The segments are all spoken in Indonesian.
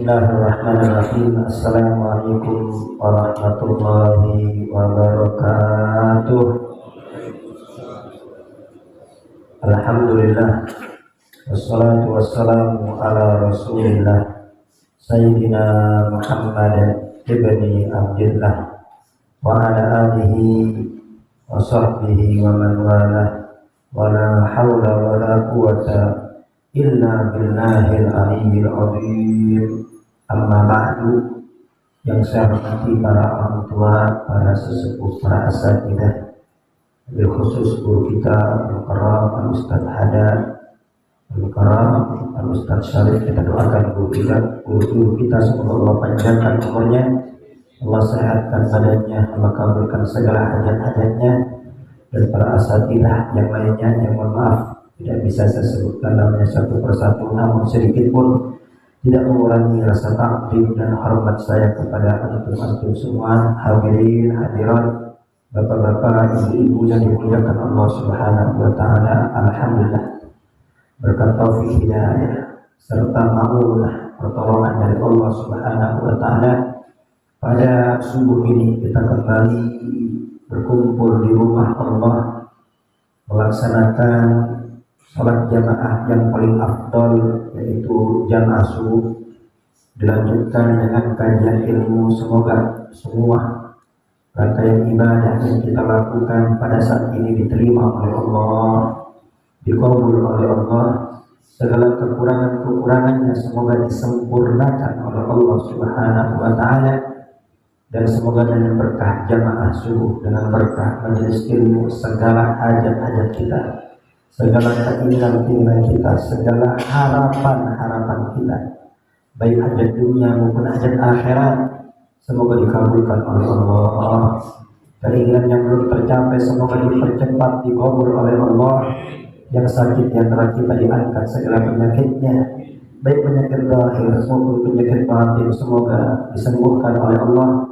Bismillahirrahmanirrahim. Assalamualaikum warahmatullahi wabarakatuh. Alhamdulillah, wassalatu wassalamu ala rasulillah Sayyidina Muhammad ibni Abdillah wa ala alihi wa sahbihi wa man walah, wa la hawla wa la quwata illa billahil aliyyil azim. Amma ba'du. Yang saya hormati para orang tua, para sesepuh, para asatidzah, bil khusus guru kita Al-Karam Al-Ustaz Hadad, Al-Karam Al-Ustaz Syarif. Kita doakan guru kita semoga Allah panjangkan umurnya, Allah sehatkan badannya, Allah kabulkan segala hajat-hajatnya. Dan para asatidzah yang lainnya yang mohon maaf tidak bisa saya sebutkan namanya satu persatu, namun sedikit pun tidak mengurangi rasa takdim dan hormat saya kepada antum-antum semua, hadirin hadirat, bapak-bapak, ibu-ibu yang dimuliakan Allah Subhanahu wa taala. Alhamdulillah, berkat taufik hidayah serta ma'unah pertolongan dari Allah Subhanahu wa taala, pada subuh ini kita kembali berkumpul di rumah Allah melaksanakan salat jamaah yang paling afdal, yaitu jamaah subuh, dilanjutkan dengan kajian ilmu. Semoga semua rangkaian ibadah yang kita lakukan pada saat ini diterima oleh Allah, dikabul oleh Allah. Segala kekurangan-kekurangannya semoga disempurnakan oleh Allah Subhanahu wa taala. Dan semoga dengan berkah jamaah subuh, dengan berkah majelis ilmu, segala hajat-hajat kita, segala keinginan-keinginan kita, segala harapan-harapan kita, baik hajat dunia maupun hajat akhirat, semoga dikabulkan oleh Allah. Keinginan yang belum tercapai semoga dipercepat, dikabul oleh Allah. Yang sakit di antara kita diangkat segala penyakitnya, baik penyakit zahir maupun penyakit batin, semoga disembuhkan oleh Allah.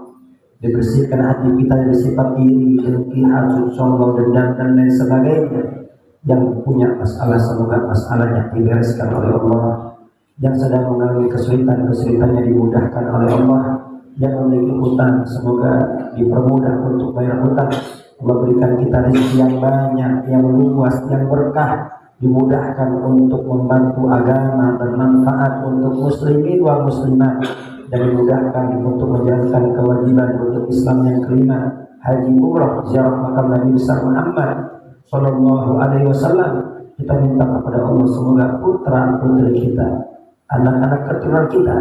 Dibersihkan hati kita dari sifat iri, dengki, hasud, sombong, dendam dan lain sebagainya. Yang punya masalah semoga masalahnya dibereskan oleh Allah. Yang sedang mengalami kesulitannya dimudahkan oleh Allah. Yang memiliki hutang semoga dipermudah untuk bayar hutang. Allah berikan kita rezeki yang banyak, yang luas, yang berkah, dimudahkan untuk membantu agama, bermanfaat untuk muslimin wa muslimat, dan dimudahkan untuk menjalankan kewajiban untuk Islam yang kelima, haji umrah, ziarah makam Nabi besar Muhammad sallallahu alaihi wasallam. Kita minta kepada Allah semoga putra putri kita, anak-anak keturunan kita,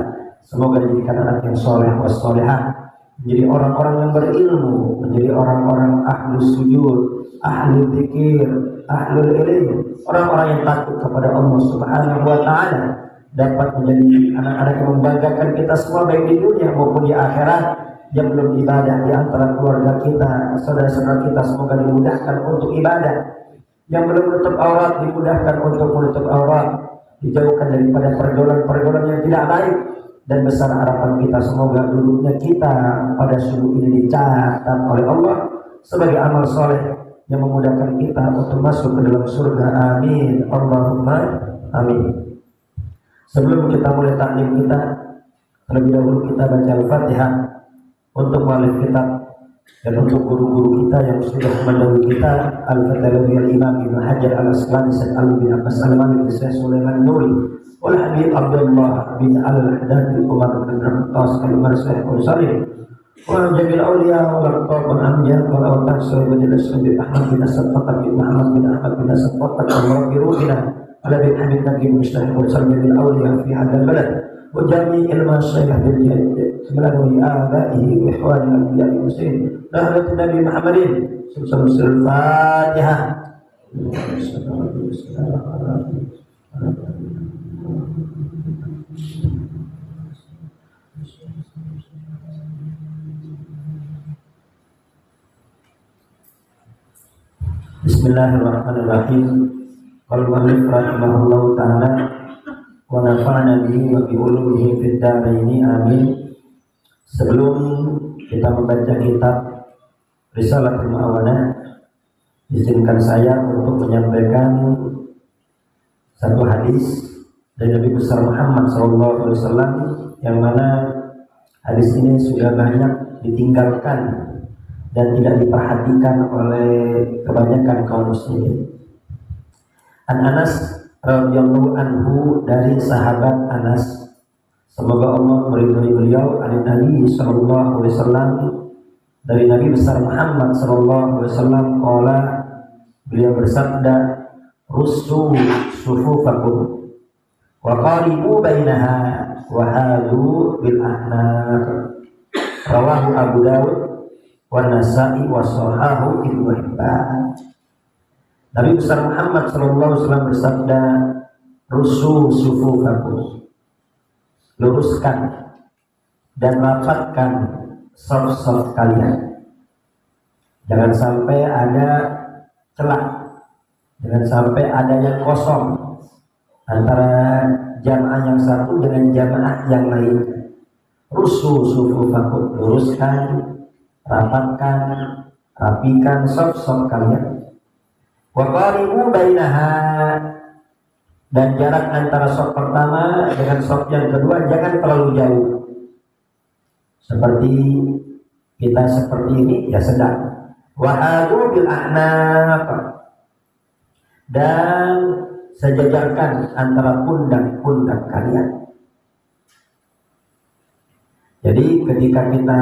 semoga dijadikan anak yang soleh was solehah, menjadi orang-orang yang berilmu, menjadi orang-orang ahlus sujud, ahlul dzikir, ahlul ilm, orang-orang yang takut kepada Allah Subhanahu wa taala, dapat menjadi anak-anak yang membanggakan kita semua baik di dunia maupun di akhirat. Yang belum ibadah di antara keluarga kita, saudara-saudara kita, semoga dimudahkan untuk ibadah. Yang belum menutup aurat dimudahkan untuk menutup aurat, dijauhkan daripada pergaulan-pergaulan yang tidak baik. Dan besar harapan kita semoga duduknya kita pada subuh ini dicatat oleh Allah sebagai amal soleh yang memudahkan kita untuk masuk ke dalam surga. Amin, Allahumma amin. Sebelum kita mulai taklim kita, terlebih dahulu kita baca Al-Fatihah untuk muallif kitab dan untuk guru-guru kita yang sudah mendahului kita. Al-Fatihah dari Imam Ibnu Hajar Al-Asqalani, Syekh Ali bin Abbas Al-Maliki, Syekh Sulaiman Nuri, wal Habib Abdullah bin Al-Haddad bin Umar bin Khattab Al-Marsih Al-Salim, wa Jamil Auliya wal Qurban Amjad wal Awtan Sulaiman bin Ahmad bin Asad-Fatak bin Muhammad bin Ahmad bin Asad-Fatak wa Birudina ala bin Hamid Nabi Mustahil Al-Salim bin Auliya fi hadal balad wa jami'il masyayikh bil jannah sembilan wa abaihi wa ikhwani al-anbiya muslim nahrat Nabi Muhammadin sallallahu alaihi Fatihah. Bismillahirrahmanirrahim. Qala al-muallif rahimahullahu ta'ala wa nafa'ana bihi wa bi ulumihi fid dharain amin. Sebelum kita membaca kitab Risalatul Ma'awanah, izinkan saya untuk menyampaikan satu hadis dari Nabi besar Muhammad SAW, yang mana hadis ini sudah banyak ditinggalkan dan tidak diperhatikan oleh kebanyakan kaum muslimin. An Anas radhiyallahu anhu, dari sahabat Anas, semoga Allah meridhai beliau, an Nabi sallallahu alaihi wasallam, dari Nabi besar Muhammad sallallahu alaihi wasallam, qala, beliau bersabda, russu sufufakum wa qaribu bainaha wa hadu bil ahnaq, rawahu Abu Dawud wa Nasa'i wa sahahu Ibnu Hibban. Nabi besar Muhammad sallallahu alaihi wasallam bersabda, russu sufufakum, luruskan dan rapatkan saf-saf kalian. Jangan sampai ada celah, jangan sampai ada yang kosong antara jamaah yang satu dengan jamaah yang lain. Russu sufufakum, luruskan, rapatkan, rapikan saf-saf kalian. Wa qaribu bainaha, dan jarak antara saf pertama dengan saf yang kedua jangan terlalu jauh. Seperti kita seperti ini ya sedang. Wa hadu bil ahnaq, dan sejajarkan antara pundak-pundak kalian. Jadi ketika kita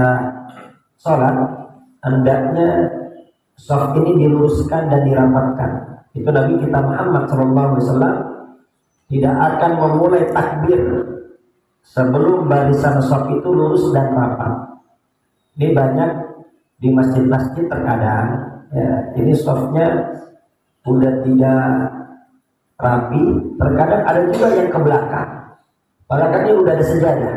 sholat, hendaknya saf ini diluruskan dan dirapatkan. Itu Nabi kita Muhammad SAW tidak akan memulai takbir sebelum barisan saf itu lurus dan rapat. Ini banyak di masjid-masjid terkadang, ya, ini safnya udah tidak rapi. Terkadang ada juga yang ke belakang, padahal ini udah ada sejadah,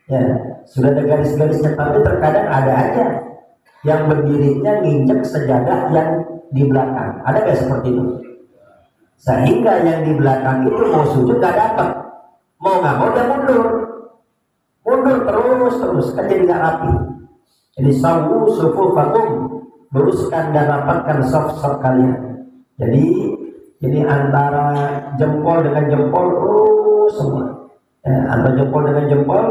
ya, sudah ada garis-garisnya, tapi terkadang ada aja yang berdirinya nginjek sejadah yang di belakang. Ada nggak seperti itu? Sehingga yang di belakang itu mau sujud nggak dapat, mau nggak mau dia mundur terus, kan jadi nggak rapi. Jadi sawu sufufakum, luruskan dan rapatkan saf-saf kalian. Jadi ini antara jempol dengan jempol lurus semua, antara jempol dengan jempol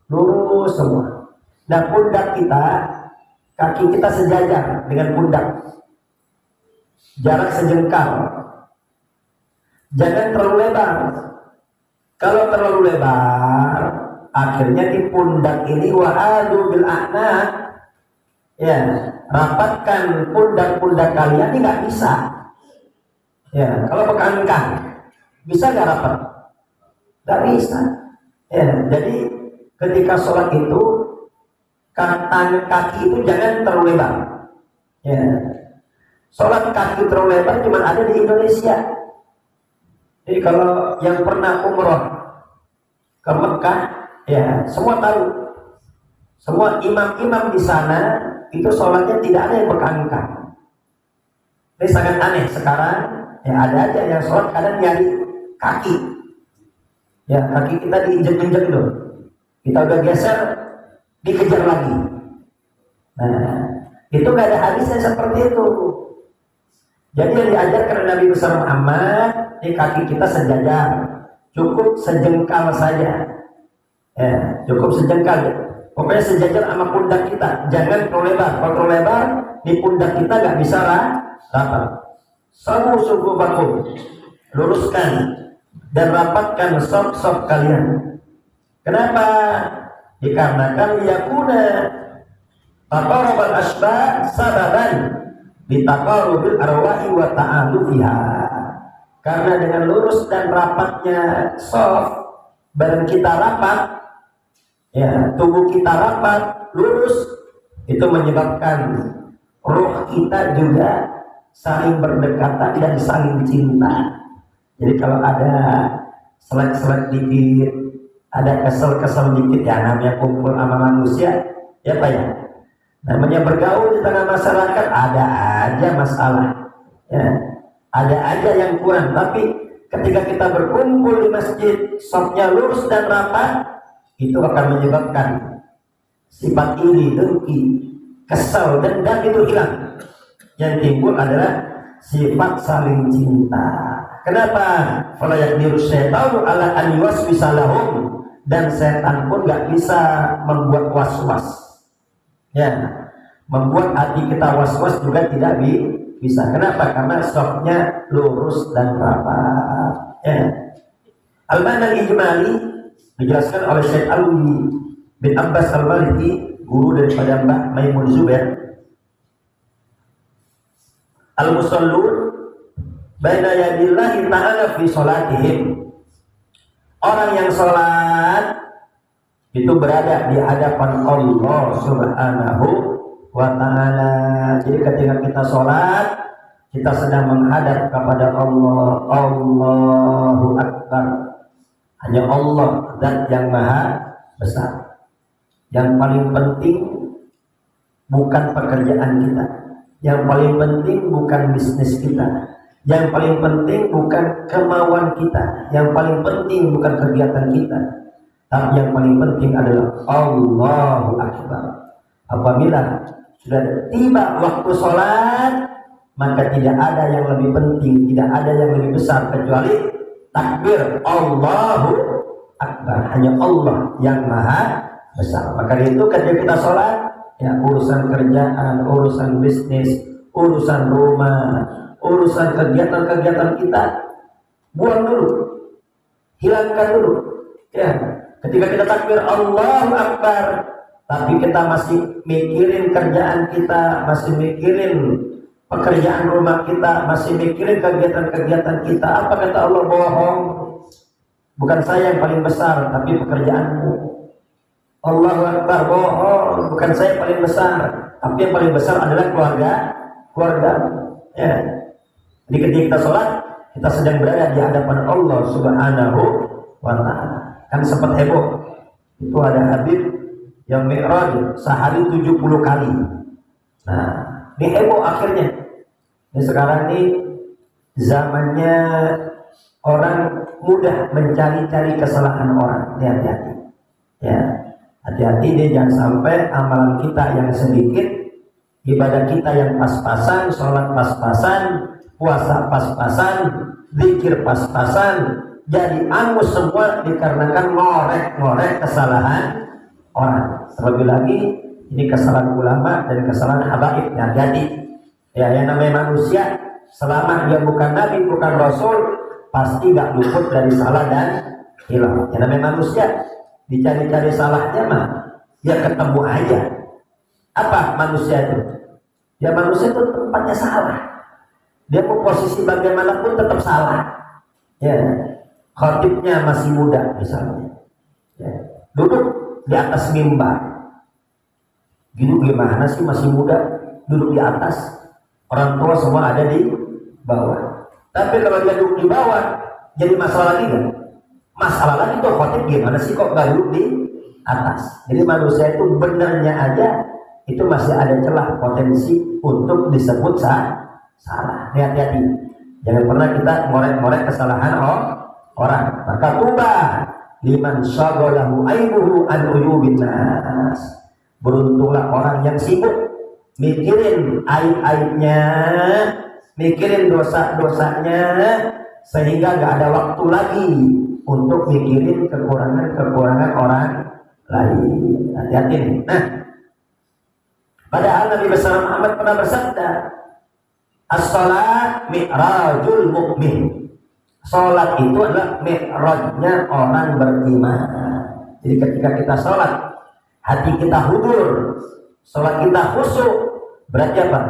lurus semua. Nah, pundak kita, kaki kita sejajar dengan pundak, jarak sejengkal. Jangan terlalu lebar. Kalau terlalu lebar, akhirnya di pundak ini wa'adu bil ahnaq, ya, rapatkan pundak-pundak kalian ini nggak bisa. Ya, kalau pakai angkat bisa nggak rapat? Nggak bisa. Ya, jadi ketika sholat itu kaki itu jangan terlalu lebar. Ya, sholat kaki terlalu lebar cuma ada di Indonesia. Jadi kalau yang pernah umroh ke Mekah, ya semua tahu, semua imam-imam di sana itu sholatnya tidak ada yang berangkat. Ini sangat aneh sekarang. Ya, ada aja yang sholat kadang nyari kaki, ya, kaki kita diinjek-injek itu, kita udah geser dikejar lagi. Nah, itu gak ada hadisnya seperti itu. Jadi yang diajarkan Nabi besar Muhammad, ini kaki kita sejajar, cukup sejengkal saja, ya, cukup sejengkal, pokoknya sejajar sama pundak kita, jangan terlalu lebar. Kalau terlalu lebar di pundak kita nggak bisa rapat. Sawu sufufakum, luruskan dan rapatkan saf-saf kalian. Kenapa? Dikarenakan yakuna taqarrubal asba' sababan bitaqarrubil arwahi wa ta'alufiha. Karena dengan lurus dan rapatnya saf, badan kita rapat, ya, tubuh kita rapat, lurus, itu menyebabkan ruh kita juga saling berdekatan dan saling cinta. Jadi kalau ada selek-selek dikit, ada kesel-kesel dikit, ya namanya kumpul sama manusia, ya Pak ya. Namanya bergaul di tengah masyarakat, ada aja masalah, ya, ada aja yang kurang. Tapi ketika kita berkumpul di masjid, safnya lurus dan rapat, itu akan menyebabkan sifat iri, dengki, kesal, dendam itu hilang. Yang timbul adalah sifat saling cinta. Kenapa? Fala yaqdiru syaitanu ala an yuwaswisa lahum, dan setan pun nggak bisa membuat was-was. Ya, membuat hati kita was-was juga tidak bisa. Kenapa? Karena sofnya lurus dan rapat. Ya. Al-Ma'na al-Ijmali dijelaskan oleh Syekh Alwi bin Abbas Al-Maliki, guru daripada Mbah Maimun Zubair. Al-musallun baina yadillahi ta'ala fi sholatihim. Orang yang sholat itu berada di hadapan Allah Subhanahu wa ta'ala. Jadi ketika kita sholat, kita sedang menghadap kepada Allah. Allahu Akbar. Hanya Allah zat yang maha besar. Yang paling penting bukan pekerjaan kita. Yang paling penting bukan bisnis kita. Yang paling penting bukan kemauan kita. Yang paling penting bukan kegiatan kita. Tapi yang paling penting adalah Allahu Akbar. Apabila sudah tiba waktu sholat, maka tidak ada yang lebih penting, tidak ada yang lebih besar kecuali takbir Allahu Akbar. Hanya Allah yang maha besar. Maka itu ketika kita sholat, ya urusan kerjaan, urusan bisnis, urusan rumah, urusan kegiatan-kegiatan kita buang dulu, hilangkan dulu. Ya, ketika kita takbir Allahu Akbar, tapi kita masih mikirin kerjaan kita, masih mikirin pekerjaan rumah kita, masih mikirin kegiatan-kegiatan kita, apa kata Allah? Bohong. Bukan saya yang paling besar, tapi pekerjaanmu. Allahu Akbar, bohong. Bukan saya yang paling besar, tapi yang paling besar adalah keluarga. Ya. Jadi ketika kita sholat, kita sedang berada di hadapan Allah Subhanahu wa ta'ala. Kan sempat heboh, itu ada Habib yang mi'raj sehari 70 kali. Nah, ini heboh akhirnya. Ini sekarang ini zamannya orang mudah mencari-cari kesalahan orang. Hati-hati. Ya, hati-hati deh, jangan sampai amalan kita yang sedikit, ibadah kita yang pas-pasan, sholat pas-pasan, puasa pas-pasan, zikir pas-pasan, jadi angus semua dikarenakan ngorek-ngorek kesalahan orang. Terlebih lagi ini kesalahan ulama dan kesalahan habaib. Hati-hati. Ya, yang namanya manusia, selama dia bukan nabi, bukan rasul, pasti gak luput dari salah dan hilang. Yang namanya manusia, dicari-cari salahnya mah ya ketemu aja. Apa manusia itu? Ya manusia itu tempatnya salah. Dia mau posisi bagaimanapun tetap salah. Ya, khatibnya masih muda misalnya. Ya, duduk di atas mimbar. Gitu gimana sih masih muda duduk di atas? Orang tua semua ada di bawah. Tapi kalau dia duduk di bawah, jadi masalah lagi kan? Masalah lagi tuh khatib gimana sih kok gak duduk di atas? Jadi manusia itu benernya aja itu masih ada celah potensi untuk disebut salah. Hati-hati. Jangan pernah kita ngorek-ngorek kesalahan orang. Maka tubah liman syaghalahu aibuhu an uyubin nas. Beruntunglah orang yang sibuk mikirin aib-aibnya, mikirin dosa-dosanya, sehingga gak ada waktu lagi untuk mikirin kekurangan orang lain. Hati-hati nih. Nah, padahal Nabi besar Muhammad pernah bersabda, as-salat mi'rajul mu'min. Salat itu adalah mi'rajnya orang beriman. Jadi ketika kita salat, hati kita hudur, salat kita khusyuk, berarti apa?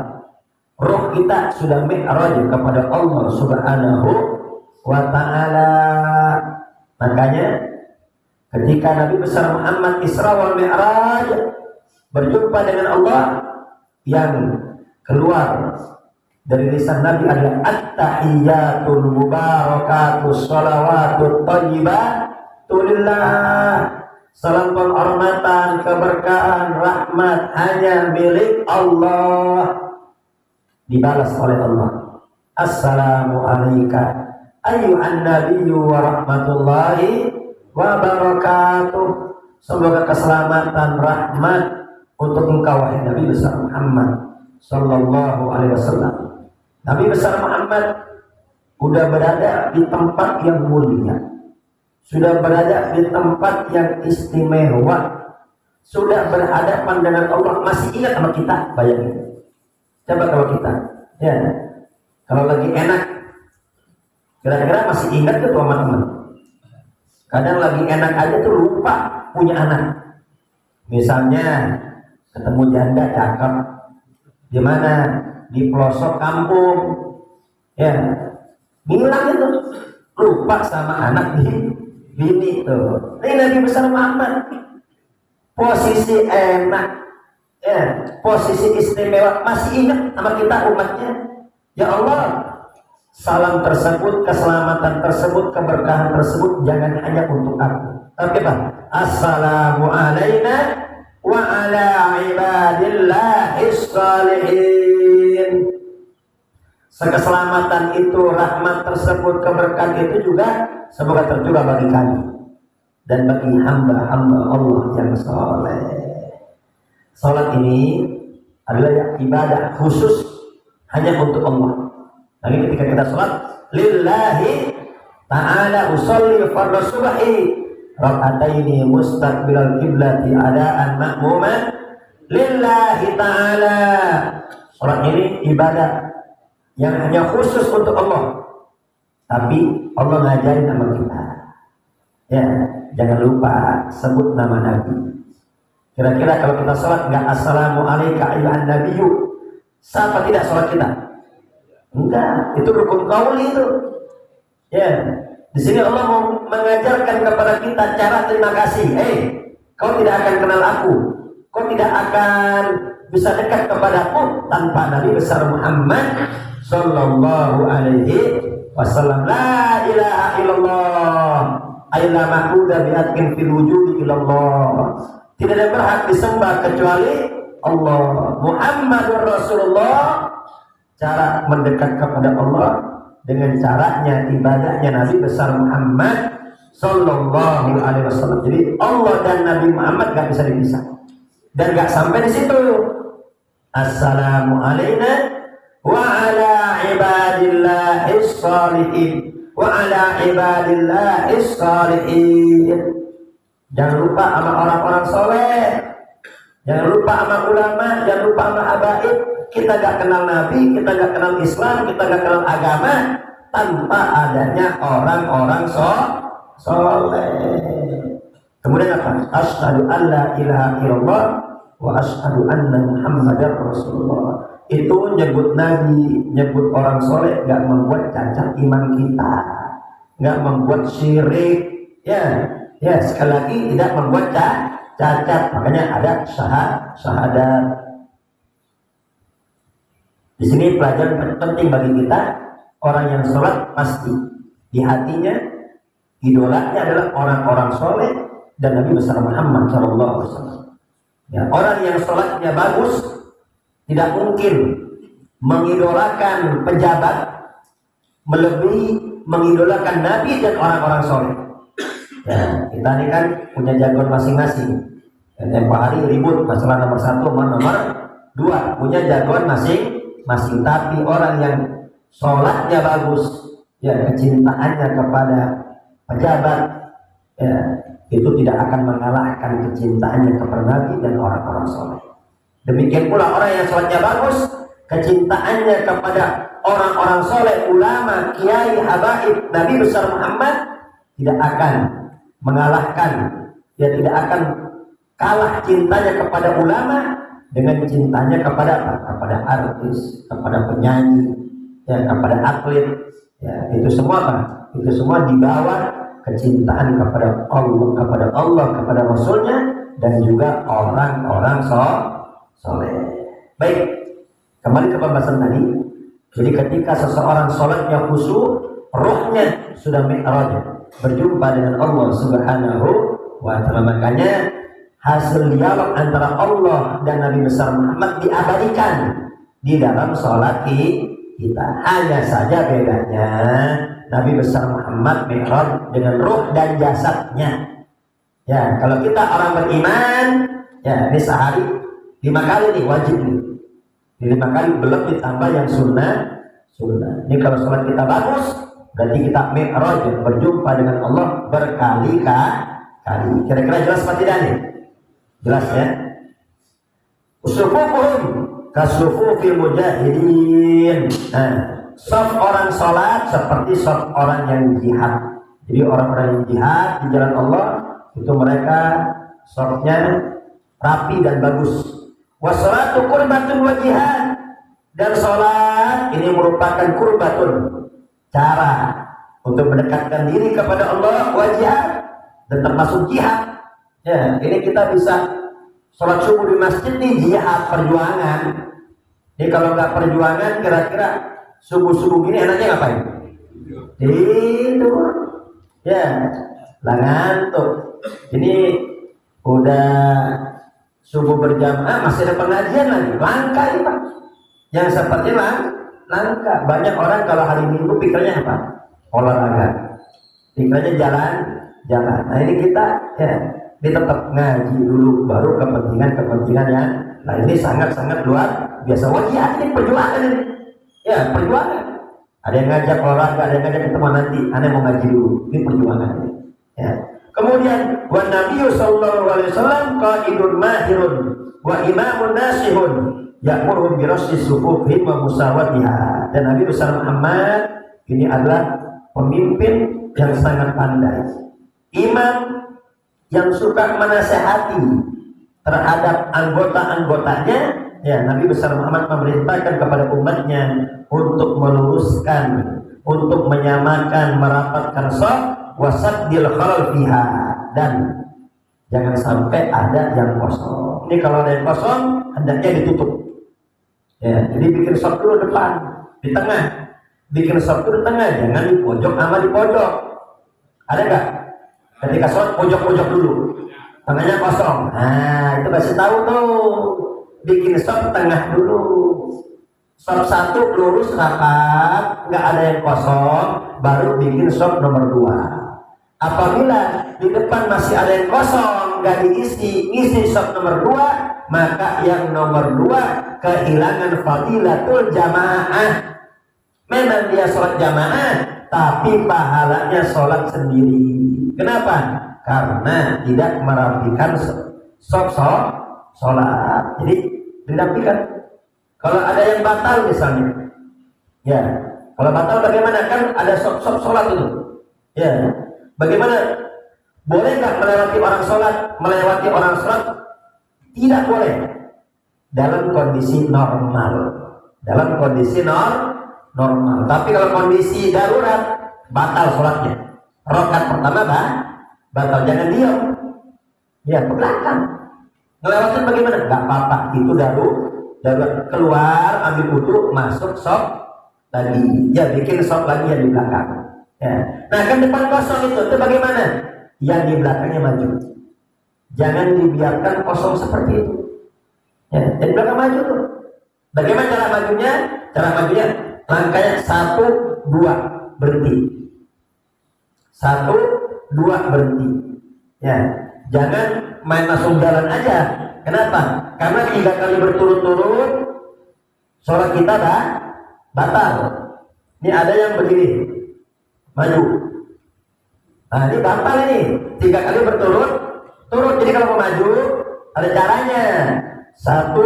Roh kita sudah mi'raj kepada Allah Subhanahu wa ta'ala. Makanya ketika Nabi besar Muhammad Isra wal Mi'raj berjumpa dengan Allah, yang keluar dari lisan Nabi adalah at-tahiyyatul mubarakatus shalawatut thayyibatu lillah. Salam penghormatan, keberkahan, rahmat hanya milik Allah. Dibalas oleh Allah. Assalamu alayka ayyuhan nabiyyu wa rahmatullahi wa barakatuh. Semoga keselamatan, rahmat untuk engkau wahai Nabi besar Muhammad sallallahu alaihi wasallam. Nabi besar Muhammad sudah berada di tempat yang mulia, sudah berada di tempat yang istimewa, sudah berhadapan dengan Allah, masih ingat sama kita? Bayangin. Coba kalau kita, ya, kalau lagi enak, kira-kira masih ingat tuh teman-teman? Kadang lagi enak aja tuh lupa punya anak. Misalnya ketemu janda cakep, di mana? Di pelosok kampung, ya, bilang itu lupa sama anak bini tuh. Ini Nabi besar Muhammad, posisi enak, ya, posisi istimewa, masih ingat sama kita umatnya. Ya Allah, salam tersebut, keselamatan tersebut, keberkahan tersebut jangan hanya untuk aku, tapi apa? Assalamu alaina wa ala ibadillahis shalihin. Keselamatan itu, rahmat tersebut, keberkahan itu juga semoga tercurah bagi kami dan bagi hamba-hamba Allah yang saleh. Salat ini adalah ibadah khusus hanya untuk Allah. Tapi ketika kita salat lillahi ta'ala usolli fardhu subhi rak'ataini mustaqbilal qiblati adaan ma'muman lillahi ta'ala. Salat ini ibadah yang hanya khusus untuk Allah, tapi Allah ngajarin nama kita. Ya, jangan lupa sebut nama Nabi. Kira-kira kalau kita sholat nggak assalamu alayka ayyuhan nabiyyu, siapa tidak sholat kita? Enggak, itu rukun qauli itu. Ya, di sini Allah mau mengajarkan kepada kita cara terima kasih. Kau tidak akan kenal aku, kau tidak akan bisa dekat kepadaku tanpa Nabi besar Muhammad sallallahu alaihi wasallam. La ilaha illallah aila ma'budu bi'atkin fil wujudi illallah. Tidak ada berhak disembah kecuali Allah. Muhammadur Rasulullah. Cara mendekat kepada Allah dengan caranya ibadahnya Nabi besar Muhammad sallallahu alaihi wasallam. Jadi Allah dan Nabi Muhammad gak bisa dipisah. Dan gak sampai di situ. Assalamu alaina wa ala ibadillahis shalihin wa ala ibadillahis shalihin. Jangan lupa sama orang-orang soleh, jangan lupa sama ulama, jangan lupa sama habaib. Kita gak kenal Nabi, kita gak kenal Islam, kita gak kenal agama tanpa adanya orang-orang soleh. Kemudian apa? Asyhadu an la ilaha illallah wa asyhadu anna Muhammadar Rasulullah. Itu nyebut Nabi, nyebut orang soleh, gak membuat cacat iman kita, gak membuat syirik, ya sekali lagi tidak membuat cacat. Makanya ada syahadat. Di sini pelajaran penting bagi kita. Orang yang sholat pasti di hatinya idolanya adalah orang-orang soleh dan Nabi besar Muhammad SAW. Ya, orang yang sholatnya bagus tidak mungkin mengidolakan pejabat melebihi mengidolakan Nabi dan orang-orang soleh. Ya, kita ini kan punya jagoan masing-masing. Dan tempo hari ribut masalah nomor 1 nomor 2, punya jagoan masing-masing. Tapi orang yang sholatnya bagus, ya kecintaannya kepada pejabat, ya itu tidak akan mengalahkan kecintaannya kepada Nabi dan orang-orang soleh. Demikian pula orang yang sholatnya bagus, kecintaannya kepada orang-orang soleh, ulama, kiai, habaib, Nabi besar Muhammad tidak akan mengalahkan, dia tidak akan kalah cintanya kepada ulama dengan cintanya kepada apa? Kepada artis, kepada penyanyi, ya kepada atlet, ya itu semua apa? Itu semua di bawah kecintaan kepada Allah, kepada Rasulnya dan juga orang-orang soleh. Baik, kembali ke pembahasan tadi. Jadi ketika seseorang sholatnya khusyuk, rohnya sudah mi'raj, berjumpa dengan Allah Subhanahu wa ta'ala. Makanya hasil dialog antara Allah dan Nabi besar Muhammad diabadikan di dalam sholat kita. Hanya saja bedanya Nabi besar Muhammad mi'raj dengan ruh dan jasadnya. Ya, kalau kita orang beriman, ya ini sehari 5 kali nih wajib nih. 5 kali belum ditambah yang sunnah. Ini kalau sholat kita bagus, Berarti kita mi'raj, berjumpa dengan Allah berkali-kali. Kira-kira jelas apa tidak nih? Jelas ya. Sufufuhum kasufufil mujahidin. Nah, saf orang sholat seperti saf orang yang jihad. Jadi orang-orang yang jihad di jalan Allah itu mereka safnya rapi dan bagus. Wassalatu qurbatun wa jihad. Dan sholat ini merupakan qurbatun, cara untuk mendekatkan diri kepada Allah, wa jihad, dan termasuk jihad. Ya, ini kita bisa sholat subuh di masjid nih, jihad, perjuangan. Jadi kalau nggak perjuangan, kira-kira subuh-subuh gini enaknya ngapain? Tidur. Ya, lah ngantuk. Ini udah subuh berjamaah, masih ada pengajian lagi, langka ini Pak. Yang seperti langka. Banyak orang kalau hari Minggu pikirnya apa? Olahraga. Pikirnya jalan. Nah ini kita ya, ini tetap ngaji dulu, baru kepentingan yang nah ini sangat-sangat luar biasa. Wajib ini perjuangan ini. Ya perjuangan. Ada yang ngajak olahraga, ada yang ngajak ketemu nanti. Anda mau ngaji dulu. Ini perjuangan ini. Ya. Kemudian wa Nabi sallallahu alaihi wasallam qaidun mahirun wa imamun nasihun ya'muru bi rasyi sufufihim wa musawatiha. Dan Nabi besar Muhammad ini adalah pemimpin yang sangat pandai, imam yang suka menasehati terhadap anggota-anggotanya. Ya, Nabi besar Muhammad memerintahkan kepada umatnya untuk meluruskan, untuk menyamakan, merapatkan shaf, wasaddil khalal fiha, dan jangan sampai ada yang kosong. Ini kalau ada yang kosong, hendaknya ditutup. Ya, jadi bikin shaf dulu depan, di tengah. Bikin shaf dulu di tengah, jangan di pojok sama di pojok. Ada nggak? Ketika sholat pojok-pojok dulu, tengahnya kosong. Nah, itu kasih tahu tuh. Bikin shaf tengah dulu. Shaf satu lurus rapat, nggak ada yang kosong, baru bikin shaf nomor 2. Apabila di depan masih ada yang kosong, nggak ngisi shaf nomor 2, maka yang nomor 2 kehilangan fadilatul jamaah. Memang dia sholat jamaah, tapi pahalanya sholat sendiri. Kenapa? Karena tidak merapikan shaf sholat. Jadi dirapikan. Kalau ada yang batal misalnya, ya, kalau batal bagaimana? Kan ada shaf sholat itu. Ya, bagaimana? Boleh nggak melewati orang sholat? Tidak boleh. Dalam kondisi normal. Normal. Tapi kalau kondisi darurat, batal sholatnya. Rakaat pertama batal, jangan diam. Ya, ke belakang. Ngelewatin bagaimana? Gak apa-apa, itu darurat. Keluar, ambil wudu, masuk shaf lagi. Ya, bikin shaf lagi yang di belakang. Ya. Nah, kan depan kosong itu bagaimana? Yang di belakangnya maju. Jangan dibiarkan kosong seperti itu. Ya, yang di belakang maju tuh. Bagaimana cara majunya? Langkahnya 1, 2, berhenti. 1, 2, berhenti. Ya, jangan main langsung jalan aja. Kenapa? Karena 3 kali berturut-turut sholat kita batal. Ini ada yang begini, maju. Nah, ini batal ini. 3 kali berturut-turut. Jadi kalau mau maju, ada caranya. 1,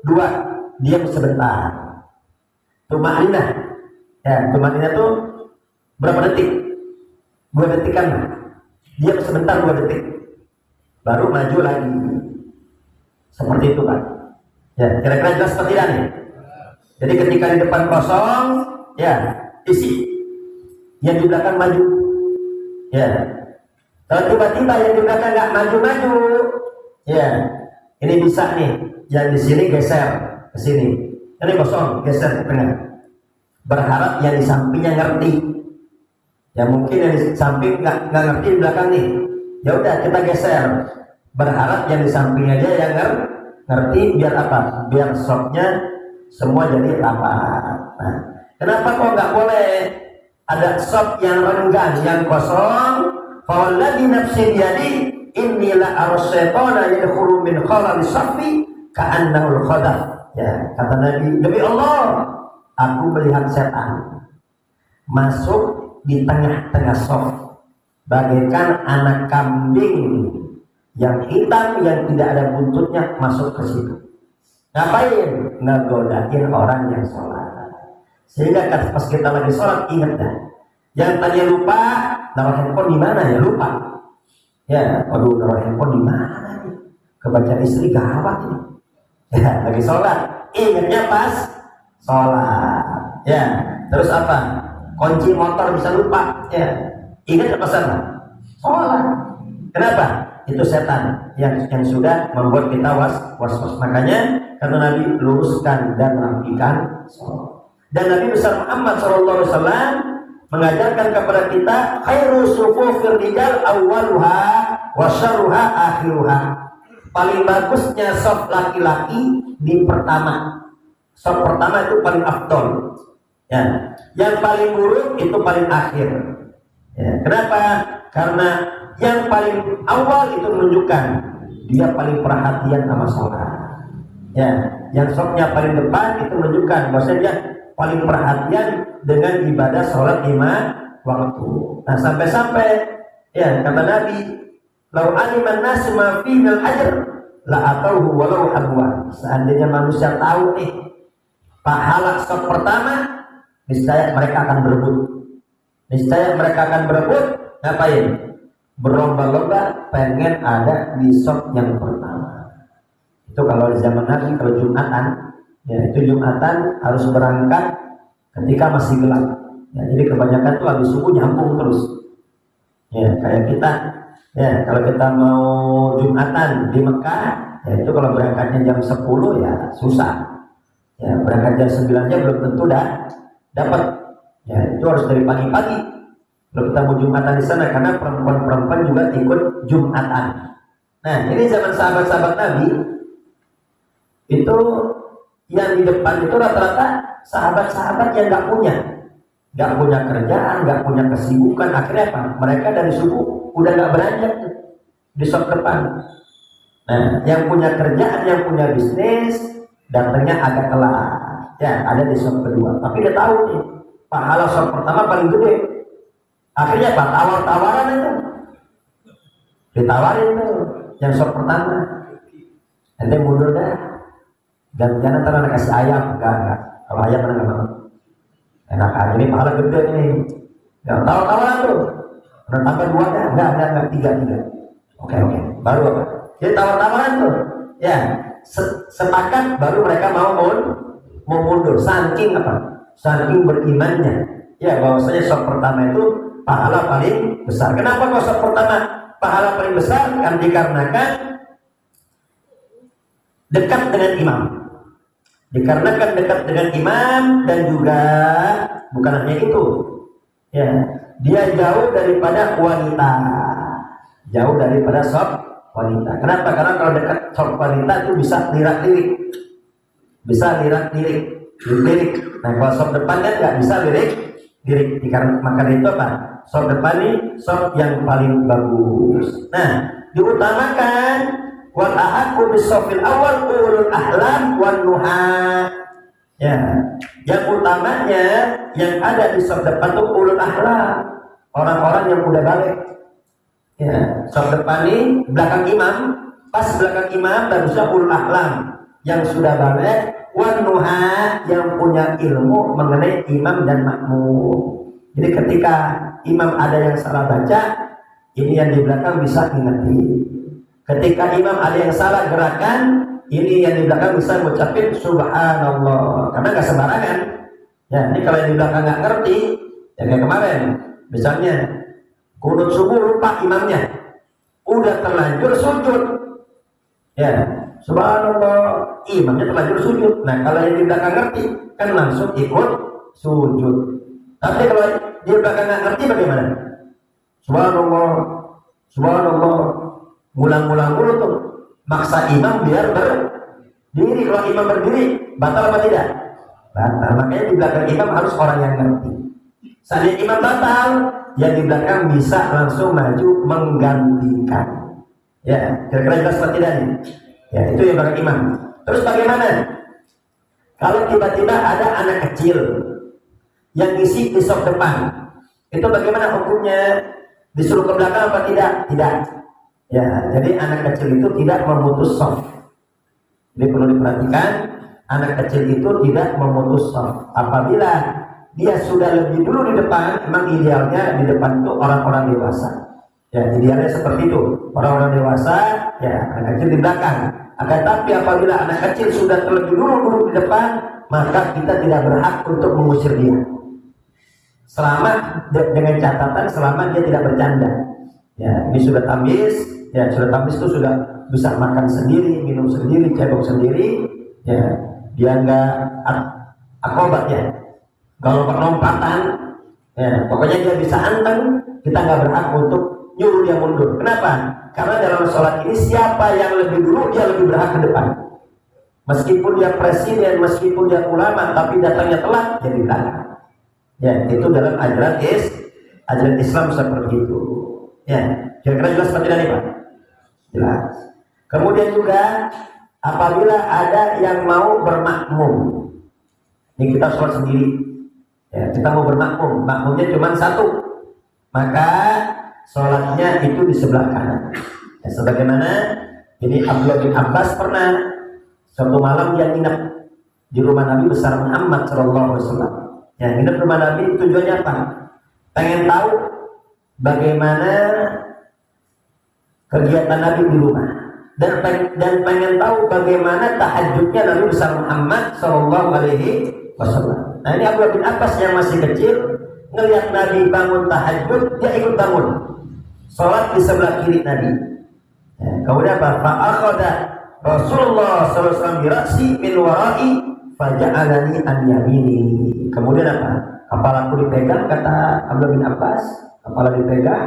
2, diam sebentar. Tumaninah. Ya, tumaninah tuh berapa detik? 2 detikan. Diam sebentar 2 detik. Baru maju lagi. Seperti itu Pak. Ya, kira-kira jelas seperti ini. Jadi ketika di depan kosong, ya, isi. Yang di belakang maju. Ya. Kalau tiba-tiba yang di belakang nggak maju-maju, ya, ini bisa nih. Yang di sini geser ke sini. Ini kosong, geser ke tengah. Berharap yang di sampingnya ngerti. Ya mungkin yang di samping nggak ngerti di belakang nih. Ya udah kita geser. Berharap yang di samping aja yang ngerti, biar apa? Biar shafnya semua jadi rapat. Nah, kenapa kok nggak boleh ada shaf yang renggang, yang kosong? Fawalladzi nafsi biyadi inni la arsyatana yadkhulu min khalal shaffi ka'annahu al-khadaf. Ya, kata Nabi, demi Allah, aku melihat setan masuk di tengah-tengah soft, bagaikan anak kambing yang hitam yang tidak ada buntutnya masuk ke situ. Ngapain? Ngegodain orang yang sholat. Sehingga pas kita lagi sholat ingat dah. Yang tadinya lupa naruh handphone di mana ya, lupa. Ya, aduh naruh handphone di mana nih? Kebaca istri gawat ini. Ya, lagi sholat. Ingatnya pas sholat. Ya, terus apa? Kunci motor bisa lupa. Ya, ingat apa sana? Sholat. Kenapa? Itu setan yang sudah membuat kita was-was. Makanya kata Nabi, luruskan dan rapikan sholat. Dan Nabi besar Muhammad SAW mengajarkan kepada kita, khairu sufufir rijal awwaluha wa syarruha akhiruha. Paling bagusnya shaf laki-laki di pertama. Shaf pertama itu paling afdol. Ya. Yang paling buruk itu paling akhir. Ya. Kenapa? Karena yang paling awal itu menunjukkan dia paling perhatian sama sholat. Ya. Yang shafnya paling depan itu menunjukkan bahwasanya dia paling perhatian dengan ibadah sholat 5 waktu. Nah sampai-sampai ya kata Nabi, lau aliman nasu ma fi mil ajr la atauhu walau habwa. Seandainya manusia tahu nih pahala shaf pertama, niscaya mereka akan berebut. Niscaya mereka akan berebut ngapain? Berlomba-lomba pengen ada di shaf yang pertama. Itu kalau di zaman Nabi, kalau Jumatan, ya itu Jumatan harus berangkat ketika masih gelap. Ya, jadi kebanyakan tuh habis subuh nyambung terus. Ya kayak kita, ya kalau kita mau Jumatan di Mekah, ya itu kalau berangkatnya jam 10 ya susah. Ya berangkat jam 9 aja belum tentu dah dapat. Ya itu harus dari pagi-pagi. Kalau kita mau Jumatan di sana, karena perempuan-perempuan juga ikut Jumatan. Nah ini zaman sahabat-sahabat Nabi itu yang di depan itu rata-rata sahabat-sahabat yang nggak punya kerjaan, nggak punya kesibukan. Akhirnya apa? Mereka dari subuh udah nggak beranjak di shaf depan. Nah, yang punya kerjaan, yang punya bisnis, datangnya agak telat. Ya, ada di shaf kedua. Tapi dia tahu nih, pahala shaf pertama paling gede. Akhirnya apa? Tawar-tawaran itu. Ditawarin tuh, yang shaf pertama. Nanti mundur dah. Dan jangan terlalu kasih ayam, enggak. Kalau ayam mana enggak mau. Enak aja ini pahala gede nih. Ya tawaran tuh. Udah tambah 2 dah, enggak 3. Oke. Baru apa? Jadi tawaran tuh. Ya, sepakat baru mereka mau mundur. Saking apa? Saking berimannya. Ya, bahwasanya shaf pertama itu pahala paling besar. Kenapa kok shaf pertama pahala paling besar? Kan dikarenakan dekat dengan imam. Dikarenakan dekat dengan imam dan juga bukan hanya itu, ya dia jauh daripada wanita, jauh daripada shaf wanita. Kenapa? Karena kalau dekat shaf wanita itu bisa lirak-lirik, lirik. Nah kalau shaf depan kan nggak bisa lirik. Maka itu apa? Shaf depan ini shaf yang paling bagus. Nah diutamakan wal ahaqqu bis-shaffil awal ulul ahlam wan nuha. Ya, yang utamanya yang ada di shaf depan itu ulul ahlam, orang-orang yang udah balik. Ya, shaf depan ini belakang imam, pas belakang imam bagusnya ulul ahlam yang sudah balik, wan nuha yang punya ilmu mengenai imam dan makmum. Jadi ketika imam ada yang salah baca, ini yang di belakang bisa ingetin. Ketika imam ada yang salah gerakan, ini yang di belakang bisa mengucapin subhanallah, karena nggak sembarangan. Ya, ini kalau yang di belakang nggak ngerti, ya kayak kemarin, misalnya kunut subuh lupa imamnya, udah terlanjur sujud, ya subhanallah, imamnya terlanjur sujud. Nah kalau yang di belakang ngerti, kan langsung ikut sujud. Tapi kalau di belakang nggak ngerti bagaimana? Subhanallah. Ngulang-ngulang dulu tuh, maksa imam biar berdiri. Kalau imam berdiri, batal apa tidak? Batal. Makanya di belakang imam harus orang yang ngerti. Seandainya imam batal, yang di belakang bisa langsung maju menggantikan. Ya, kira-kira jelas atau tidak nih? Ya, itu yang belakang imam. Terus bagaimana? Kalau tiba-tiba ada anak kecil yang isi di shaf depan, Itu bagaimana hukumnya? Disuruh ke belakang apa tidak? Tidak. Ya, jadi anak kecil itu tidak memutus shaf. Jadi perlu diperhatikan, anak kecil itu tidak memutus shaf. Apabila dia sudah lebih dulu di depan, memang idealnya di depan itu orang-orang dewasa. Ya, idealnya seperti itu. Orang-orang dewasa, ya, anak kecil di belakang. Akan tapi apabila anak kecil sudah terlebih dulu di depan, maka kita tidak berhak untuk mengusir dia. Selama dengan catatan selama dia tidak bercanda. Ya, ini sudah tamis, ya sudah tamis itu sudah bisa makan sendiri, minum sendiri, cebok sendiri, ya dia nggak akrobat ya. Kalau pelompatan, ya pokoknya dia bisa anteng, kita nggak berhak untuk nyuruh dia mundur. Kenapa? Karena dalam sholat ini siapa yang lebih dulu dia lebih berhak ke depan. Meskipun dia presiden, meskipun dia ulama, tapi datangnya telat, jadi belakang. Ya, itu dalam ajaran Islam seperti itu. Ya, kira-kira jelas seperti ini, Pak? Jelas. Kemudian juga apabila ada yang mau bermakmum, ini kita sholat sendiri. Ya, kita mau bermakmum, makmumnya cuma satu, maka sholatnya itu di sebelah kanan. Ya, sebagaimana ini Abdullah bin Abbas pernah suatu malam dia nginep di rumah Nabi besar Muhammad SAW. Ya, nginep rumah Nabi tujuannya apa? Pengen tahu bagaimana kegiatan Nabi di rumah dan pengen tahu bagaimana tahajudnya Nabi besar Muhammad SAW. Nah, ini Abdullah bin Abbas yang masih kecil ngelihat Nabi bangun tahajud, dia ikut bangun. Sholat di sebelah kiri Nabi. Ya, kemudian apa? Fa'akhadha Rasulullah SAW birasi min wara'i faja'alani an yamini. Kemudian apa? Kepalaku dipegang, kata Abdullah bin Abbas. Kepala dipegang,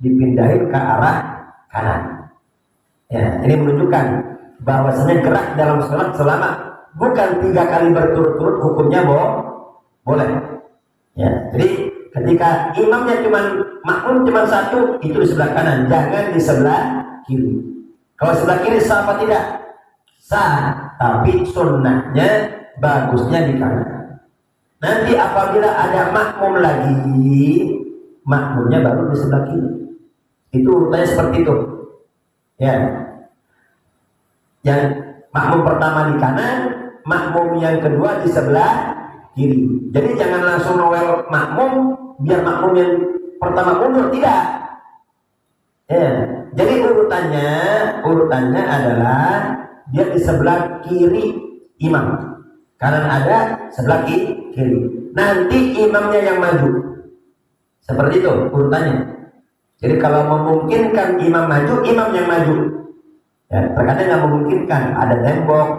dipindahin ke arah kanan. Ya, ini menunjukkan bahwasanya gerak dalam sholat selama bukan 3 kali berturut-turut hukumnya boleh. Ya, jadi ketika imamnya makmum cuma satu, itu di sebelah kanan, jangan di sebelah kiri. Kalau sebelah kiri sah apa tidak? Sah, tapi sunnahnya bagusnya di kanan. Nanti apabila ada makmum lagi, makmumnya baru di sebelah kiri. Itu urutannya seperti itu. Ya, yang makmum pertama di kanan, makmum yang kedua di sebelah kiri. Jadi jangan langsung nowel makmum biar makmum yang pertama mundur, tidak. Ya, jadi urutannya adalah dia di sebelah kiri imam. Kanan ada, sebelah kiri. Nanti imamnya yang maju. Seperti itu urutannya. Jadi kalau memungkinkan imam maju, imam yang maju. Ya, terkadang nggak memungkinkan, ada tembok,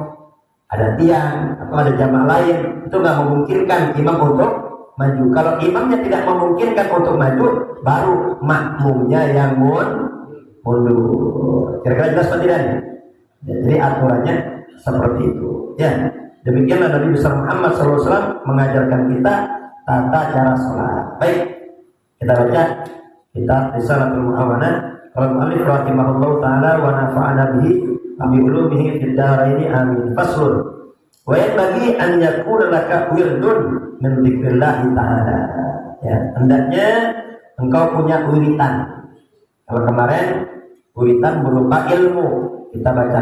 ada tiang, atau ada jamaah lain, itu nggak memungkinkan imam untuk maju. Kalau imamnya tidak memungkinkan untuk maju, baru makmumnya yang mundur. Kira-kira jelas apa tidak? Ya, jadi aturannya seperti itu. Ya, demikianlah Nabi besar Muhammad SAW mengajarkan kita tata cara sholat. Baik, kita baca kitab Risalatul Mu'awanah. Qala al-mu'allif rahimahullahu ta'ala wa nafa'ana bihi bi ulumihi fid dharaini amin. Faslun. Wa yanbaghi an yakuna laka wirdun min dzikrillah ta'ala. Ya, hendaknya engkau punya wiritan. Kalau kemarin wiritan berupa ilmu, kita baca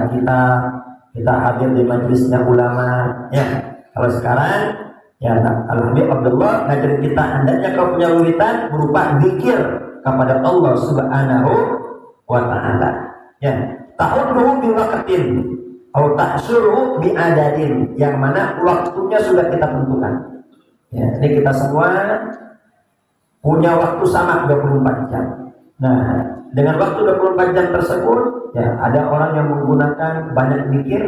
kita hadir di majelisnya ulama. Ya, kalau sekarang ya Al-Habib Abdullah ngajarin kita hendaknya kau punya wiritan berupa zikir kepada Allah Subhanahu wa ta'ala. Ya, ta'udhu bi waqtin atau ta'suru bi adadin, yang mana waktunya sudah kita tentukan. Ya, ini kita semua punya waktu sama 24 jam. Nah, dengan waktu 24 jam tersebut, ya ada orang yang menggunakan banyak zikir,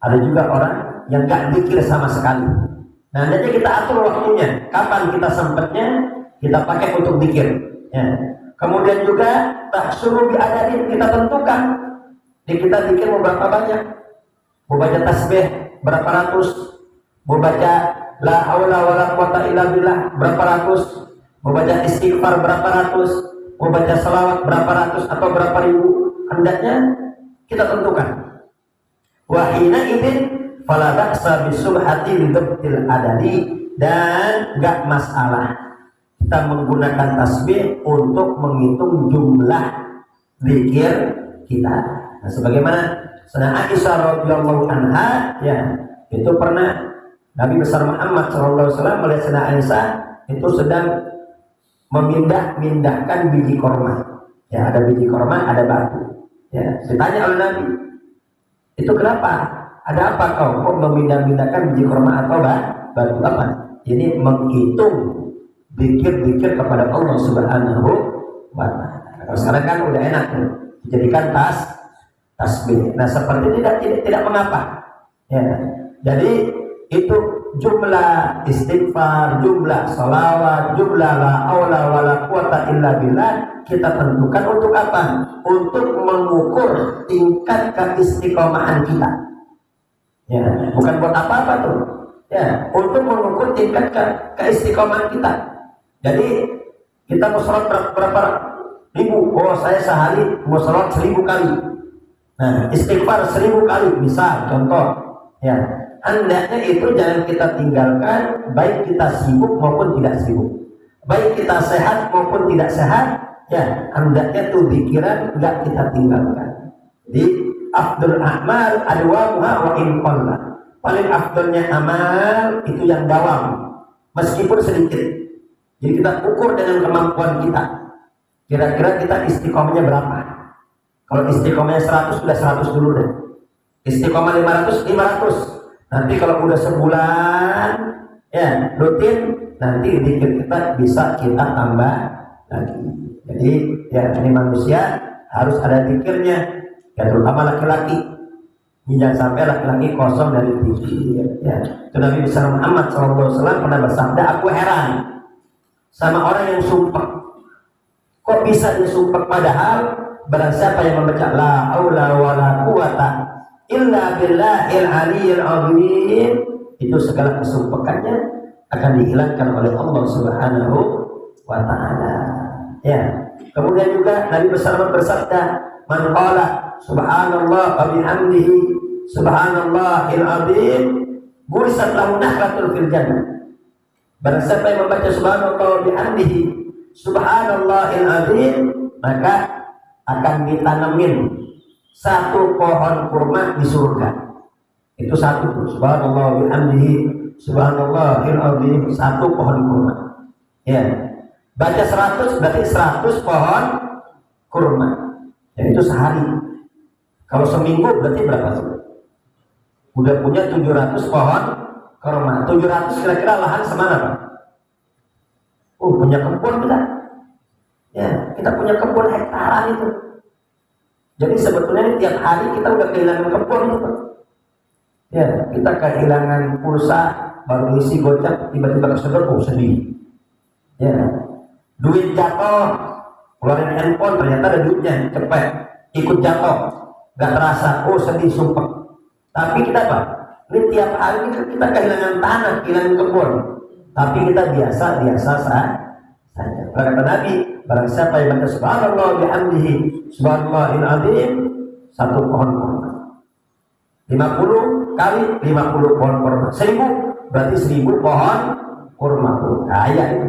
ada juga orang yang gak zikir sama sekali. Nah, jadi kita atur waktunya, kapan kita sempatnya kita pakai untuk zikir. Ya. Kemudian juga tahsuru bi adadin, kita tentukan. Jadi kita zikir mau berapa banyak? Mau baca tasbih berapa ratus? Mau baca la haula wala quwata illa billah berapa ratus? Mau baca istighfar berapa ratus? Mau baca salawat berapa ratus atau berapa ribu? Hendaknya kita tentukan. Wa hina idzin fala ba'sa bisubhati lidabtil adadi, dan enggak masalah kita menggunakan tasbih untuk menghitung jumlah zikir kita. Nah, sebagaimana Sayyidah Aisyah radhiyallahu anha, ya, itu pernah Nabi besar Muhammad sallallahu alaihi wasallam melihat Sayyidah Aisyah itu sedang memindahkan biji korma. Ya, ada biji korma, ada batu. Ya, ditanya oleh Nabi, itu kenapa? Ada apa kau memindah-mindahkan biji korma atau batu apa? Ini menghitung zikir-zikir kepada Allah Subhanahu wa Ta'ala. Kalau sekarang kan udah enak tuh, dijadikan tasbih. Nah, seperti tidak mengapa. Ya. Jadi itu jumlah istighfar, jumlah salawat, jumlah la haula wala quwata illa billah kita tentukan untuk apa? Untuk mengukur tingkat keistiqomahan kita. Ya, bukan buat apa-apa tuh. Ya, untuk mengukur tingkat keistiqomahan kita. Jadi kita mau sholat berapa ribu? Oh, saya sehari mau sholat 1000 kali. Nah, istighfar 1000 kali, misal contoh. Ya, hendaknya itu jangan kita tinggalkan, baik kita sibuk maupun tidak sibuk, baik kita sehat maupun tidak sehat. Ya, hendaknya tuh pikiran nggak kita tinggalkan. Jadi afdal amal adwamuha wa in qalla. Paling afdalnya amal itu yang dawam, meskipun sedikit. Jadi kita ukur dengan kemampuan kita. Kira-kira kita istiqomahnya berapa? Kalau istiqomahnya 100, sudah 100 dulu deh. Istiqomah 500. Nanti kalau udah sebulan, ya rutin, nanti zikir kita bisa kita tambah lagi. Jadi ya ini manusia harus ada zikirnya, ya terutama laki-laki. Jangan sampai laki-laki kosong dari zikir. Ya, itu Nabi besar Muhammad SAW pernah bersabda, aku heran sama orang yang sumpah. Kok bisa disumpah padahal barang siapa yang membaca la haula wala quwata illa billahil aliyyil azim, itu segala kesumpahannya akan dihilangkan oleh Allah Subhanahu wa Ta'ala. Ya. Kemudian juga Nabi besar bersabda, man qala subhanallah wa bihamdihi subhanallahil azim burisat lahu nahlatul fil jannah. Barang siapa yang membaca subhanallah wa bihamdihi subhanallahil azim, maka akan ditanamin satu pohon kurma di surga. Itu satu, subhanallah wa bihamdihi subhanallahil azim, satu pohon kurma. Ya. Baca 100 berarti 100 pohon kurma. Ya, itu sehari. Kalau seminggu berarti berapa sih? Udah punya 700 pohon kurma. 700 kira-kira lahan semana, Pak? Punya kebun kita. Ya, kita punya kebun hektaran itu. Jadi sebetulnya tiap hari kita udah kehilangan kebun itu. Ya, kita kehilangan pulsa, baru isi gocap, tiba-tiba kesedot, sedih. Ya, duit jatuh, keluarin handphone, ternyata ada duitnya, cepet, ikut jatuh, gak terasa, sedih, sumpah. Tapi kita apa? Ini tiap hari kita kehilangan tanah, kehilangan kebun. Tapi kita biasa saja. Kata Nabi, barang siapa yang baca subhanallah bihamdihi subhanallahil azim, satu pohon kurma. 50 kali 50 pohon kurma. 1000 berarti 1000 pohon kurma. Kaya itu.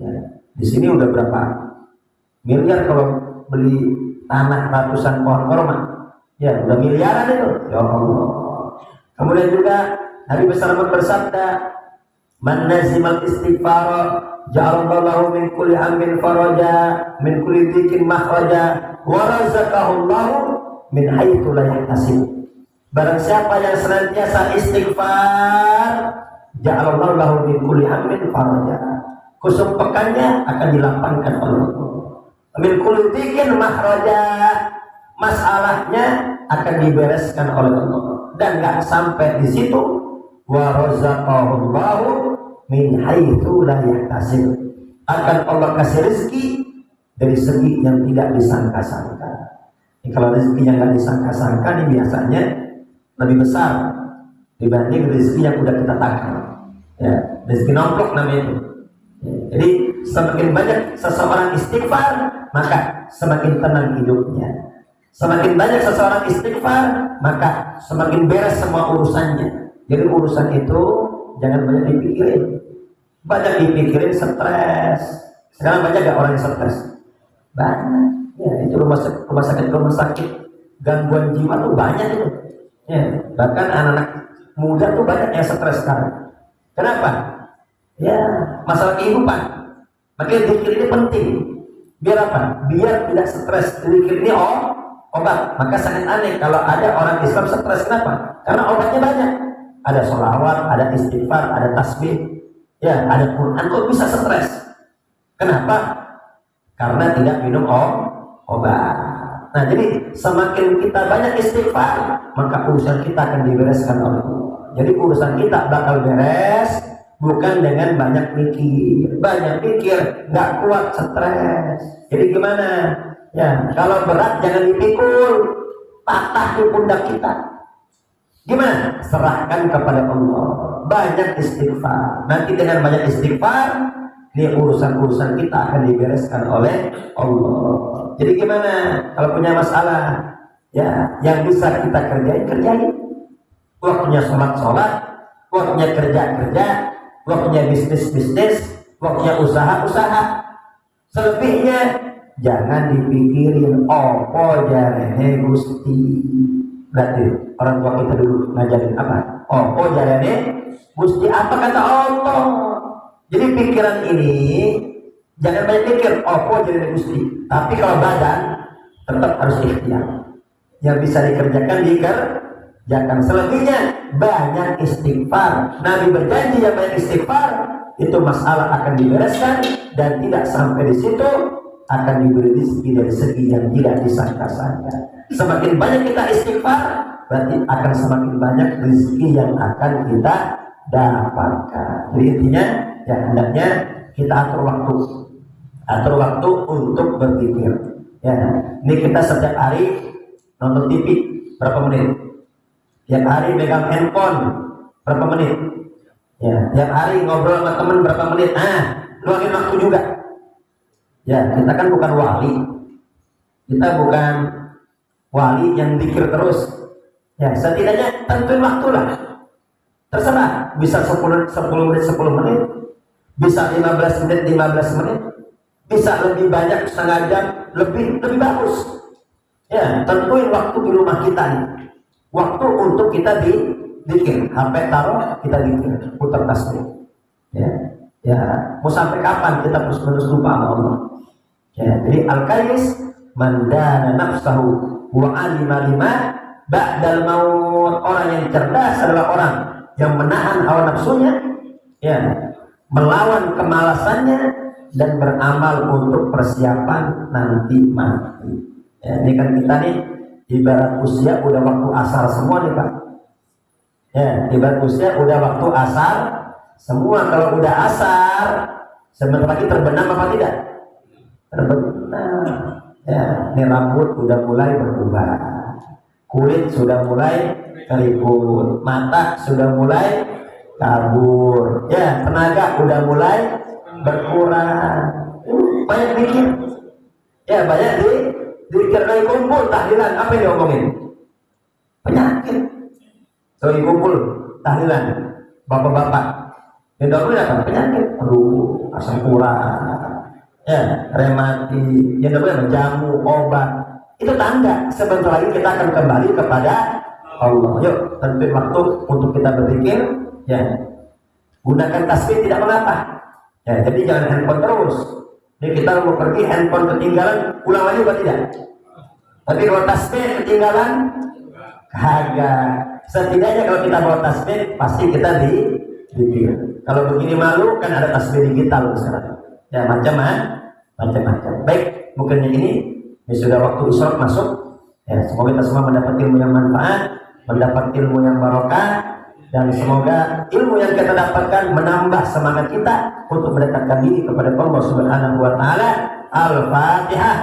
Ya. Di sini udah berapa miliar kalau beli tanah ratusan pohon kurma. Ya, udah miliaran itu. Ya Allah. Kemudian juga Nabi besar bersabda, man nazimal istighfar ja'alallahu min kulli hammin faraja min kulli dhikin makhraja wa razaqahu Allah min haitsu la yahtasib. Barang siapa yang senantiasa istighfar, ja'alallahu min kulli hammin faraja, kesumpahannya akan dilapangkan oleh Allah. Min kulli dhikin makhraja, masalahnya akan dibereskan oleh Allah. Dan enggak sampai di situ, wa razaqahu Allah min haitsu la yahtasib, akan Allah kasih rezeki dari segi yang tidak disangka-sangka. Kalau rezeki yang tidak disangka-sangka ini biasanya lebih besar dibanding rezeki yang sudah kita takar. Ya, rezeki nomplok namanya itu. Ya, jadi semakin banyak seseorang istighfar, maka semakin tenang hidupnya. Semakin banyak seseorang istighfar, maka semakin beres semua urusannya. Jadi urusan itu jangan banyak dipikirin. Banyak dipikirin stres. Sekarang banyak gak orang yang stres? Banyak. Ya, itu rumah sakit gangguan jiwa tuh banyak itu. Ya, bahkan anak-anak muda tuh banyak yang stres sekarang. Kenapa? Ya, masalah kehidupan. Makanya zikir ini penting. Biar apa? Biar tidak stres. Zikir ini obat. Maka sangat aneh kalau ada orang Islam stres. Kenapa? Karena obatnya banyak. Ada sholawat, ada istighfar, ada tasbih, ya, ada Quran. Kok bisa stres? Kenapa? Karena tidak minum obat. Nah, jadi semakin kita banyak istighfar, maka urusan kita akan dibereskan oleh Allah. Jadi urusan kita bakal beres, bukan dengan banyak mikir. Banyak mikir nggak kuat, stres. Jadi gimana? Ya, kalau berat jangan dipikul, patah di pundak kita. Gimana? Serahkan kepada Allah. Banyak istighfar. Nanti dengan banyak istighfar, ini urusan-urusan kita akan dibereskan oleh Allah. Jadi gimana? Kalau punya masalah, ya, yang bisa kita kerjain. Waktunya sholat, waktunya kerja, waktunya bisnis, waktunya usaha. Selebihnya jangan dipikirin opo jarene Gusti. Berarti orang tua kita dulu ngajarin apa? Opo jarene Gusti, apa kata Allah? Jadi pikiran ini jangan banyak pikir opo jarene Gusti. Tapi kalau badan tetap harus ikhtiar. Yang bisa dikerjakan dikerjakan. Selebihnya banyak istighfar. Nabi berjanji yang banyak istighfar itu masalah akan dibereskan, dan tidak sampai di situ akan diberi rezeki dari segi yang tidak disangka-sangka. Semakin banyak kita istighfar, berarti akan semakin banyak rezeki yang akan kita dapatkan. Jadi intinya, ya, hendaknya kita atur waktu untuk berpikir. Ya, ini kita setiap hari nonton TV berapa menit? Tiap hari megang handphone berapa menit? Ya, tiap hari ngobrol sama teman berapa menit? Luangin waktu juga. Ya, kita kan bukan wali. Kita bukan wali yang pikir terus. Ya, setidaknya tentuin waktu lah. Terserah, bisa 10 menit, bisa 15 menit, bisa lebih banyak, setengah jam, lebih bagus. Ya, tentuin waktu di rumah kita nih. Waktu untuk kita dikir, HP taruh, kita dikir, putar tasbih. Ya, mau sampai kapan kita terus lupa sama Allah? Ya, jadi al-kais mandana nafsahu wa alima lima ba'dal maut. Orang yang cerdas adalah orang yang menahan hawa nafsunya, ya, melawan kemalasannya, dan beramal untuk persiapan nanti mati. Ya, ini kan kita nih ibarat usia udah waktu asar semua nih Pak. Ya, ibarat usia udah waktu asar semua. Kalau udah asar, sebentar lagi terbenam apa tidak? Terbenam. Ya, ini rambut udah mulai berubah, kulit sudah mulai keriput, mata sudah mulai kabur, ya, tenaga udah mulai berkurang. Banyak mikir, ya, banyak dikir lagi kumpul tahlilan. Apa yang diomongin? Penyakit. Lagi kumpul tahlilan bapak-bapak, yang diomongin apa? Penyakit. Aduh, asam urat, ya, rematik, yang diomongin jamu, obat. Itu tanda sebentar lagi kita akan kembali kepada Allah. Yuk, tentuin waktu untuk kita berpikir. Ya, gunakan tasbih tidak mengapa. Ya, jadi jangan handphone terus. Ini kita mau pergi, handphone ketinggalan, pulang lagi apa tidak? Tapi kalau tasbih ketinggalan, kagak. Setidaknya kalau kita bawa tasbih, pasti kita dipikir. Kalau begini malu, kan ada tasbih digital sekarang. Ya, macam-macam. Baik, mungkin ini sudah waktu isyraq masuk. Ya, semoga kita semua mendapat ilmu yang manfaat, mendapat ilmu yang barokah, dan semoga ilmu yang kita dapatkan menambah semangat kita untuk mendekatkan diri kepada Allah Subhanahu wa taala. Al-Fatihah.